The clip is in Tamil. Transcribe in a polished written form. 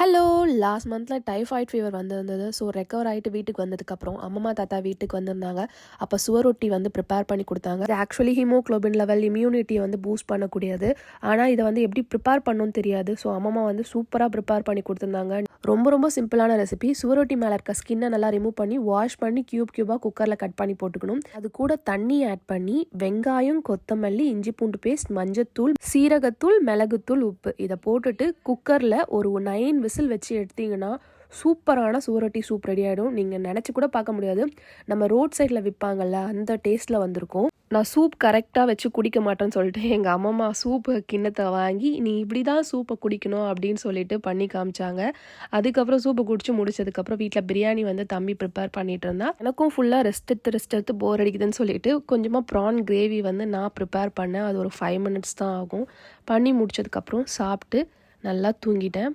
ஹலோ! லாஸ்ட் மந்த்தில் டைஃபாய்ட் ஃபீவர் வந்திருந்தது. ஸோ ரெக்கவர் ஆகிட்டு வீட்டுக்கு வந்ததுக்கப்புறம் அம்மம்மா தாத்தா வீட்டுக்கு வந்திருந்தாங்க. அப்போ சுவரொட்டி ப்ரிப்பேர் பண்ணி கொடுத்தாங்க. இது ஆக்சுவலி ஹீமோக்ளோபின் லெவல் இம்யூனிட்டியை பூஸ்ட் பண்ணக்கூடியது. ஆனால் இதை எப்படி ப்ரிப்பேர் பண்ணணும்னு தெரியாது. ஸோ அம்மம்மா சூப்பராக ப்ரிப்பேர் பண்ணி கொடுத்துருந்தாங்க. ரொம்ப ரொம்ப சிம்பிளான ரெசிபி. சுவரொட்டி மேலே இருக்க ஸ்கின்னை நல்லா ரிமூவ் பண்ணி வாஷ் பண்ணி கியூபாக குக்கரில் கட் பண்ணி போட்டுக்கணும். அது கூட தண்ணி ஆட் பண்ணி வெங்காயம், கொத்தமல்லி, இஞ்சி பூண்டு பேஸ்ட், மஞ்சத்தூள், சீரகத்தூள், மிளகுத்தூள், உப்பு இதை போட்டுட்டு குக்கரில் ஒரு 9 விசில் வச்சு எடுத்தீங்கன்னா சூப்பரான சுவரொட்டி சூப் ரெடி ஆகிடும். நீங்கள் நினச்சி கூட பார்க்க முடியாது. நம்ம ரோட் சைடில் விற்பாங்கள்ல அந்த டேஸ்ட்டில் வந்திருக்கும். நான் சூப் கரெக்டாக வச்சு குடிக்க மாட்டேன்னு சொல்லிட்டு எங்கள் அம்மம்மா சூப்பு கிண்ணத்தை வாங்கி நீ இப்படி தான் சூப்பை குடிக்கணும் அப்படின்னு சொல்லிட்டு பண்ணி காமிச்சாங்க. அதுக்கப்புறம் சூப்பை குடிச்சு முடிச்சதுக்கப்புறம் வீட்டில் பிரியாணி தம்பி ப்ரிப்பேர் பண்ணிட்டு இருந்தா. எனக்கும் ஃபுல்லாக ரெஸ்ட் எடுத்து போர் அடிக்குதுன்னு சொல்லிட்டு கொஞ்சமாக ப்ரான் கிரேவி நான் ப்ரிப்பேர் பண்ணேன். அது ஒரு 5 மினிட்ஸ் தான் ஆகும். பண்ணி முடிச்சதுக்கப்புறம் சாப்பிட்டு நல்லா தூங்கிட்டேன்.